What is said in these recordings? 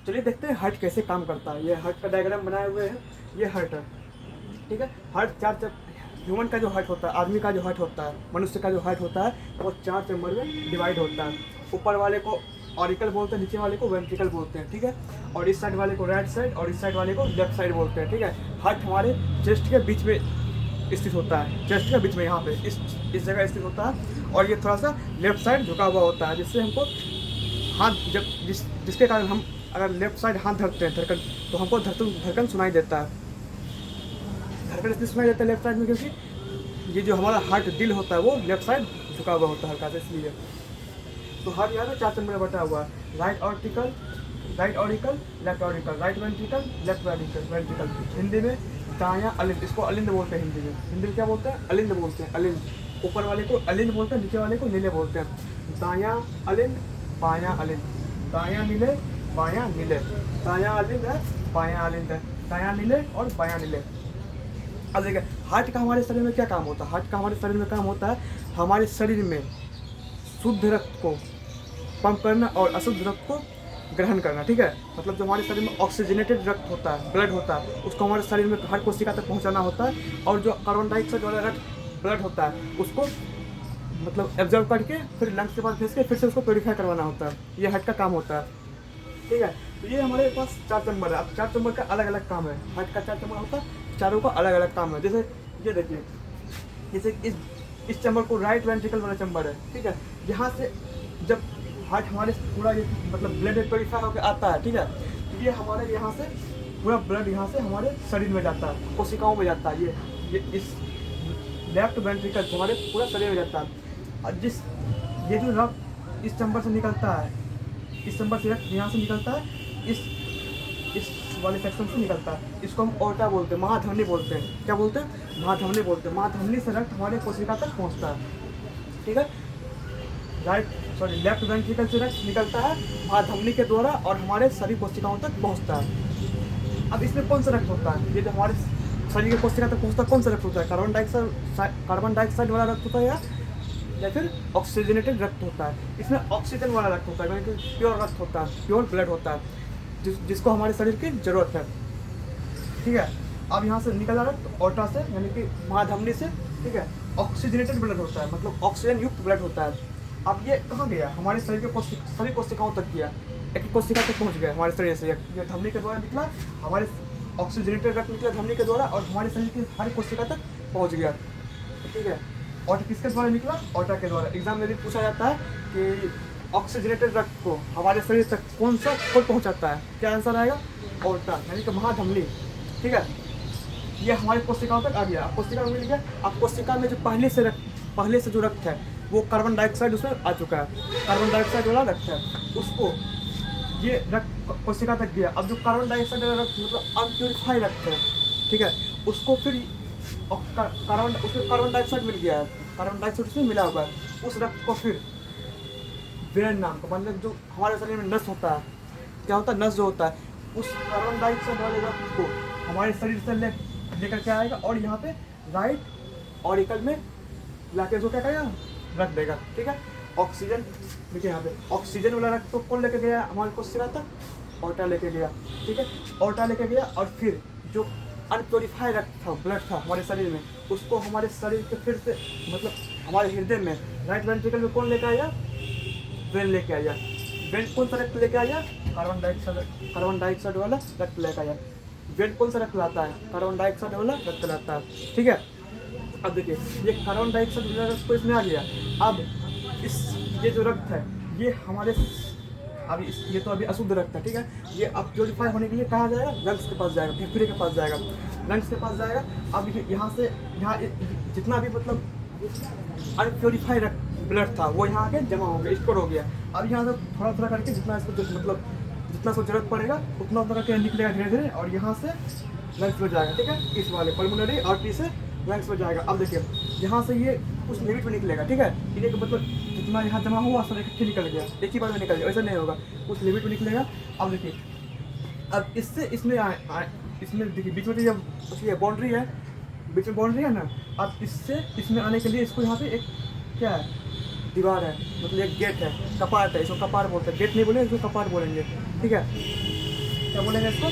चलिए देखते हैं हार्ट कैसे काम करता है। ये हार्ट का डायग्राम बनाए हुए हैं, ये हार्ट है, ठीक है। हार्ट चार ह्यूमन का जो हार्ट होता है, आदमी का जो हार्ट होता है, मनुष्य का जो हार्ट होता है, वो 4 चैम्बर में डिवाइड होता है। ऊपर वाले को ऑरिकल बोलते हैं, नीचे वाले को वेंट्रिकल बोलते हैं, ठीक है। और इस साइड वाले को राइट साइड और इस साइड वाले को लेफ्ट साइड बोलते हैं, ठीक है। हार्ट हमारे चेस्ट के बीच में स्थित होता है, चेस्ट के बीच में यहाँ पे इस जगह स्थित होता है। और ये थोड़ा सा लेफ्ट साइड झुका हुआ होता है, जिससे हमको हाथ जब जिसके कारण हम अगर लेफ्ट साइड हाथ धरते हैं धड़कन, तो हमको धड़कन सुनाई देता है। धड़कन इसलिए सुनाई देता है लेफ्ट साइड में, क्योंकि ये जो हमारा हार्ट दिल होता है वो लेफ्ट साइड झुका हुआ होता है हल्का से, इसलिए। तो हार्ट यहाँ पे 4 चैम्बर में बटा हुआ है। Right auricle, left auricle, right ventricle, left ventricle. Hindi में दायां अलिंद, इसको अलिंद बोलते हैं। हिंदी में क्या बोलते हैं? अलिंद बोलते हैं, अलिंद। ऊपर वाले को अलिंद बोलते हैं, नीचे वाले को नीले बोलते हैं। दायां अलिंद, बायां अलिंद, दायां नीले, बायां नीले, दायां अलिंद है, बायां अलिंद है, दायां नीले और बायां नीले। अब देखिए हार्ट का हमारे शरीर में क्या काम होता है। हार्ट का हमारे शरीर में काम होता है हमारे शरीर में शुद्ध रक्त को पंप करना और अशुद्ध रक्त को ग्रहण करना, ठीक है। मतलब जो हमारे शरीर में ऑक्सीजनेटेड रक्त होता है, ब्लड होता है, उसको हमारे शरीर में हर कोशिका तक पहुंचाना होता है। और जो कार्बन डाइऑक्साइड वाला रक्त ब्लड होता है, उसको मतलब एब्जॉर्व करके फिर लंग्स के पास भेज के फिर से उसको प्योरीफाई करवाना होता है। ये हार्ट का काम होता है, ठीक है। तो ये हमारे पास 4 चैम्बर है। अब 4 चैम्बर का अलग अलग काम है। हार्ट का 4 चैम्बर होता है, चारों का अलग अलग काम है। जैसे ये देखिए, जैसे इस चैम्बर को राइट वेंट्रिकल वाला चैम्बर है, ठीक है। यहाँ से जब हार्ट हमारे पूरा ये मतलब ब्लड प्योरीफाई होकर आता है, ठीक है। तो ये हमारे यहाँ से पूरा ब्लड यहाँ से हमारे शरीर में जाता है, कोशिकाओं में जाता है। ये इस लेफ्ट वेंट्रिकल हमारे पूरा शरीर में जाता है। और ये जो रक्त इस चैम्बर से निकलता है, इस चैम्बर से रक्त यहाँ से निकलता है, इस वाले सेक्शन से निकलता है, इसको हम ओर्टा बोलते हैं, महाधमनी बोलते हैं। क्या बोलते हैं? महाधमनी बोलते हैं। महाधमनी से रक्त हमारे कोशिका तक पहुँचता है, ठीक है। लेफ्ट वेंट्रिकल से रक्त निकलता है महाधमनी के द्वारा और हमारे सभी कोशिकाओं तक पहुँचता है। अब इसमें कौन सा रक्त होता है? ये जो हमारे शरीर के कोशिका तक पहुँचता है, कौन सा रक्त होता है? कार्बन डाइऑक्साइड वाला रक्त होता है या फिर ऑक्सीजनेटेड रक्त होता है। इसमें ऑक्सीजन वाला रक्त होता है, यानी कि प्योर रक्त होता है, प्योर ब्लड होता है, जिसको हमारे शरीर की जरूरत है, ठीक है। अब यहाँ से निकला रक्त ओर्टा से, यानी कि महाधमनी से, ठीक है। ऑक्सीजनेटेड ब्लड होता है, मतलब ऑक्सीजन युक्त ब्लड होता है। अब ये कहाँ गया? हमारे शरीर के सभी कोशिकाओं तक गया, एक कोशिका तक पहुँच गया हमारे शरीर से। ये धमनी के द्वारा निकला, हमारे ऑक्सीजनेटेड रक्त निकला धमनी के द्वारा और हमारे शरीर की हर कोशिका तक पहुँच गया, ठीक है। और किसके द्वारा निकला? ओर्टा के द्वारा। एग्जाम में भी पूछा जाता है कि ऑक्सीजनेटेड रक्त को हमारे शरीर तक कौन सा कोड पहुंचाता है? क्या आंसर आएगा? ओर्टा, यानी कि महाधमनी, ठीक है। ये हमारी कोशिकाओं तक आ गया। कोशिका में मिल गया। अब कोशिका में जो पहले से जो रक्त है वो कार्बन डाइऑक्साइड उसमें आ चुका है, कार्बन डाइऑक्साइड वाला रक्त है, उसको ये रक्त कोशिका तक गया। अब जो कार्बन डाइऑक्साइड वाला रक्त मतलब अनप्योरीफाई रक्त है, ठीक है, उसको फिर उसमें कार्बन डाइऑक्साइड मिल गया है, कार्बन डाइऑक्साइड उसमें मिला हुआ है। उस रक्त को फिर वेन नाम का, मतलब जो हमारे शरीर में नस होता है, क्या होता है? नस जो होता है, उस कार्बन डाइऑक्साइड वाले रक्त को हमारे शरीर से लेकर के आएगा और यहाँ पे राइट ऑरिकल में लाके जो क्या करेगा? रख देगा, ठीक है। ऑक्सीजन देखिए यहाँ पे ऑक्सीजन वाला रक्त तो कौन लेके गया? हमारे कोशिका तक ओर्टा लेके गया, ठीक है। ओर्टा लेके गया और फिर जो अनप्योरीफाइड रक्त था, ब्लड था हमारे शरीर में, उसको हमारे शरीर के फिर से मतलब हमारे हृदय में राइट वेंट्रिकल में कौन लेके आया? वेन लेके आया। वेन कौन सा रक्त लेके आया? कार्बन डाइऑक्साइड वाला रक्त लेके आया। वेन कौन सा रक्त लाता है? कार्बन डाइऑक्साइड वाला रक्त लाता है, ठीक है। अब देखिए ये कार्बन डाइऑक्साइड वाला रक्त तो इसमें आ गया। अब ये जो रक्त है ये हमारे ये तो अभी अशुद्ध रक्त है, ठीक है। ये अब प्योरीफाई होने के लिए कहाँ जाएगा? लंग्स के पास जाएगा, फेफड़े के पास जाएगा, लंग्स के पास जाएगा। अब यहाँ से जितना भी मतलब अनप्योरीफाइड ब्लड था वो यहाँ आके जमा हो गया, स्टोर हो गया। अब यहाँ से थोड़ा थोड़ा करके जितना इसको जरूरत पड़ेगा उतना करके निकलेगा धीरे धीरे और यहाँ से लंग्स में जाएगा, ठीक है। इस वाले पल्मोनरी आर्टरी से लंग्स में जाएगा। अब देखिए यहाँ से ये कुछ लिमिट में निकलेगा, ठीक है। इन्हें मतलब जितना यहाँ जमा हुआ सब इकट्ठे निकल गया, एक ही बार में निकल गया, ऐसा नहीं होगा, कुछ लिमिट में निकलेगा। अब देखिए अब इससे इसमें देखिए बीच में जो बाउंड्री है, बीच में बाउंड्री है ना। अब इसमें आने के लिए इसको यहाँ पे एक क्या है? दीवार है, मतलब एक गेट है, कपाट है, इसको कपाट बोलते हैं। गेट नहीं बोलेंगे, इसको कपाट बोलेंगे, ठीक है। क्या बोलेंगे इसको?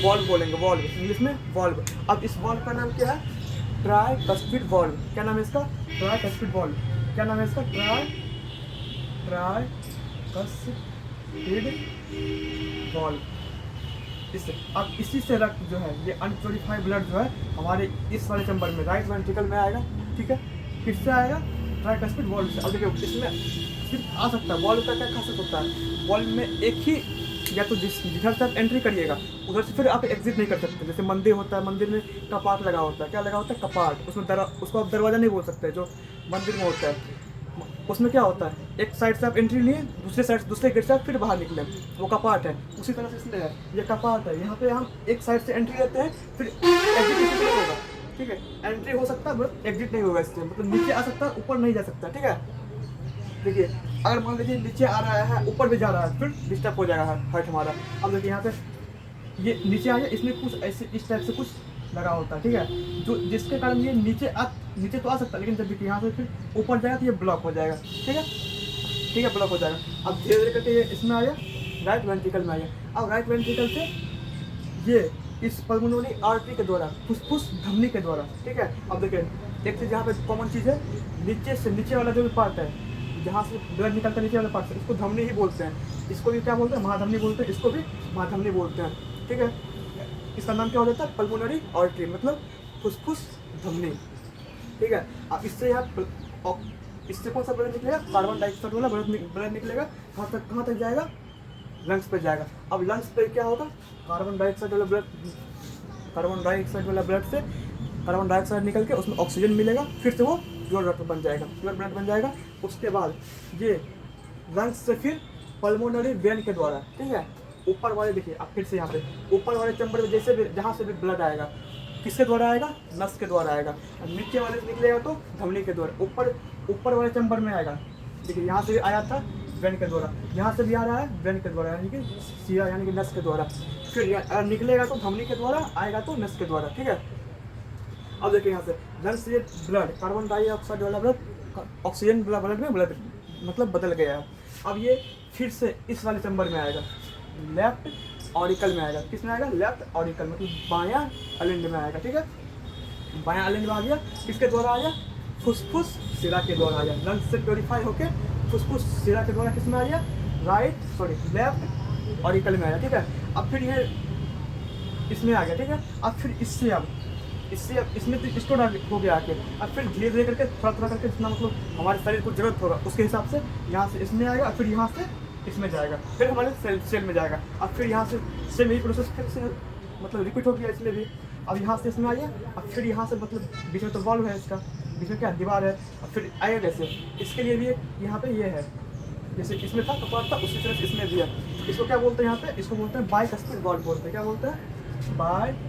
वॉल्व बोलेंगे, वॉल्व इंग्लिश में वॉल्व। अब इस वॉल्व का नाम क्या है? Tricuspid valve. क्या नाम है इसका? Tricuspid valve. क्या नाम है इसका? Tricuspid valve. इससे अब इसी से रक्त जो है, ये अनप्योरीफाइड ब्लड जो है हमारे इस वाले चैम्बर में, राइट वेंट्रिकल में आएगा। ठीक है, किससे आएगा? ट्राइकस्पिड वॉल्व से। अब देखिए इसमें सिर्फ आ सकता है, वॉल्व का क्या खासियत होता है? वॉल्व में एक ही, या तो जिधर से आप एंट्री करिएगा उधर से फिर आप एग्जिट नहीं कर सकते। जैसे मंदिर होता है, मंदिर में कपाट लगा होता है। क्या लगा होता है? कपाट। उसमें उसको आप दरवाज़ा नहीं बोल सकते जो मंदिर में होता है। उसमें क्या होता है, एक साइड से आप एंट्री लिए, दूसरे साइड दूसरे गेट से आप फिर बाहर निकले, वो कपाट है। उसी तरह से इसमें है, ये कपाट है। यहाँ पे हम एक साइड से एंट्री लेते हैं, फिर एग्जिट नहीं होगा। ठीक है, एंट्री हो सकता है बट एग्जिट नहीं होगा इससे, मतलब नीचे आ सकता है, ऊपर नहीं जा सकता। ठीक है, देखिए अगर मान लीजिए नीचे आ रहा है, ऊपर भी जा रहा है, फिर डिस्टर्ब हो जाएगा हाइट हमारा। अब देखिए यहाँ पे ये नीचे आ जाए, इसमें कुछ ऐसे इस टाइप से कुछ लगा होता है। ठीक है, जो जिसके कारण ये नीचे तो आ सकता है, लेकिन जब देखिए यहाँ से फिर ऊपर जाएगा तो ये ब्लॉक हो जाएगा। ठीक है, ठीक है, ब्लॉक हो जाएगा। अब धीरे धीरे करके ये इसमें आया, राइट वेंट्रिकल में आया। अब राइट वेंट्रिकल से ये इस पल्मोनरी आर्टरी के द्वारा, फुसफुस धमनी के द्वारा। ठीक है, अब देखिए एक चीज़ यहाँ पे कॉमन चीज़ है, नीचे से नीचे वाला जो भी पार्ट है, जहाँ से ब्लड निकलता है नीचे वाला पार्ट से, इसको धमनी ही बोलते हैं। इसको भी क्या बोलते हैं? महाधमनी बोलते हैं। इसको भी महाधमनी बोलते हैं। ठीक है, इसका नाम क्या हो जाता है? पल्मोनरी आर्टरी, मतलब फुसफुस धमनी। ठीक है, अब इससे यहाँ इससे कौन सा ब्लड निकलेगा? कार्बन डाइऑक्साइड वाला ब्लड निकलेगा। कहाँ तक जाएगा? लंग्स पे जाएगा। अब लंग्स पे क्या होगा? कार्बन डाइऑक्साइड वाला ब्लड से कार्बन डाइऑक्साइड निकल के उसमें ऑक्सीजन मिलेगा, फिर से वो प्योर ब्लड बन जाएगा, प्योर ब्लड बन जाएगा। उसके बाद ये लंग्स से फिर पल्मोनरी वेन के द्वारा, ठीक है, ऊपर वाले देखिए अब फिर से यहाँ पे ऊपर वाले चैम्बर में जैसे भी जहाँ से भी ब्लड आएगा, किसके द्वारा आएगा? नस के द्वारा आएगा। नीचे वाले से निकलेगा तो धमनी के द्वारा। ऊपर वाले चैम्बर में आएगा, देखिए यहाँ से भी आया था वेन के द्वारा, यहाँ से भी आ रहा है वेन के द्वारा, यानी कि सीरा यानी कि नस के द्वारा। फिर निकलेगा तो धमनी के द्वारा, आएगा तो नस के द्वारा। ठीक है, अब देखिए यहाँ से लंग्स से ब्लड, कार्बन डाइऑक्साइड वाला ब्लड ऑक्सीजन वाला ब्लड में ब्लड मतलब बदल गया है। अब ये फिर से इस वाले चैम्बर में आएगा, लेफ्ट ऑरिकल में आएगा। किस में आएगा? लेफ्ट ऑरिकल, मतलब बायां अलिंड में आएगा। ठीक है, बायां अलिंड में आ गया। किसके द्वारा आया? फुसफुस सिरा के द्वारा आया। लंग्स से प्योरीफाई होके फुसफुस सिरा के द्वारा किस में आया? लेफ्ट ऑरिकल में आया। ठीक है, अब फिर ये इसमें आ गया। ठीक है, अब फिर इससे इसमें तो स्टोर हो गया आके। अब फिर धीरे धीरे करके थोड़ा करके जितना मतलब हमारे शरीर को जरूरत होगा उसके हिसाब से यहाँ से इसमें आएगा, फिर यहाँ से इसमें जाएगा, फिर हमारे सेल में जाएगा। अब फिर यहाँ से सेम यही प्रोसेस फिर से मतलब रिपीट हो गया इसमें भी। अब यहाँ से इसमें आया, अब फिर यहाँ से मतलब बीच में तो वॉल्व है, इसका बीच में क्या दीवार है, अब फिर आएगा कैसे? इसके लिए भी यहाँ पे ये है, जैसे इसमें था कपाट था उसी तरह से इसमें भी है। इसको क्या बोलते हैं यहाँ पे? इसको बोलते हैं बाइकस्पिड वॉल्व बोलते हैं। क्या बोलते हैं? Bicuspid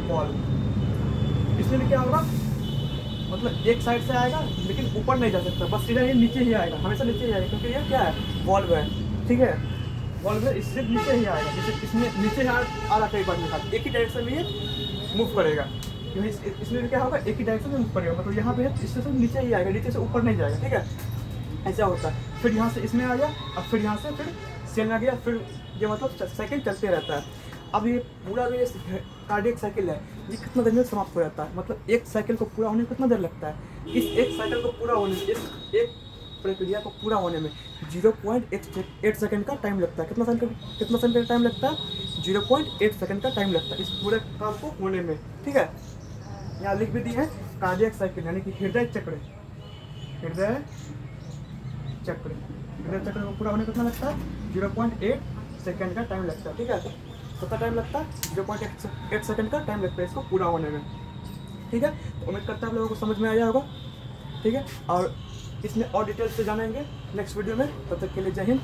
valve. इसमें भी क्या होगा? मतलब एक साइड से आएगा लेकिन ऊपर नहीं जा सकता, बस सीधा ये नीचे ही आएगा, हमेशा नीचे ही आएगा, क्योंकि ये क्या है? वॉल्व है। ठीक है, वॉल्व है, इससे नीचे ही आएगा। जैसे इसमें नीचे आ रहा कई बार निकाल, एक ही डायरेक्शन में ये मूव करेगा। इसमें भी क्या होगा? एक ही डायरेक्शन में मूव करेगा, मतलब यहाँ पे है इससे तो नीचे ही आएगा, नीचे से ऊपर नहीं जाएगा। ठीक है, ऐसा होता है। फिर यहाँ से इसमें आ गया, अब फिर यहाँ से फिर सेल आ गया, फिर ये मतलब साइकिल चलते रहता है। अब ये पूरा जो ये कार्डियक साइकिल है ये कितना देर में समाप्त हो जाता है? मतलब एक साइकिल को पूरा होने में कितना देर लगता है? इस एक साइकिल को पूरा होने में, इस एक प्रक्रिया को पूरा होने में 0.8 सेकंड का टाइम लगता है। कितना सेकंड का टाइम लगता है? 0.8 सेकंड का टाइम लगता है इस पूरे काम को होने में। ठीक है, यहाँ लिख भी दी है कार्डियक साइकिल यानी कि हृदय चक्र को पूरा होने कितना लगता है? 0.8 सेकंड का टाइम लगता है। ठीक है, कितना टाइम लगता है? 0.8 सेकंड का टाइम लगता है इसको पूरा होने में। ठीक है, तो उम्मीद करता है आप लोगों को समझ में आया होगा। ठीक है, और इसमें और डिटेल्स से जानेंगे नेक्स्ट वीडियो में। तब तक के लिए जय हिंद।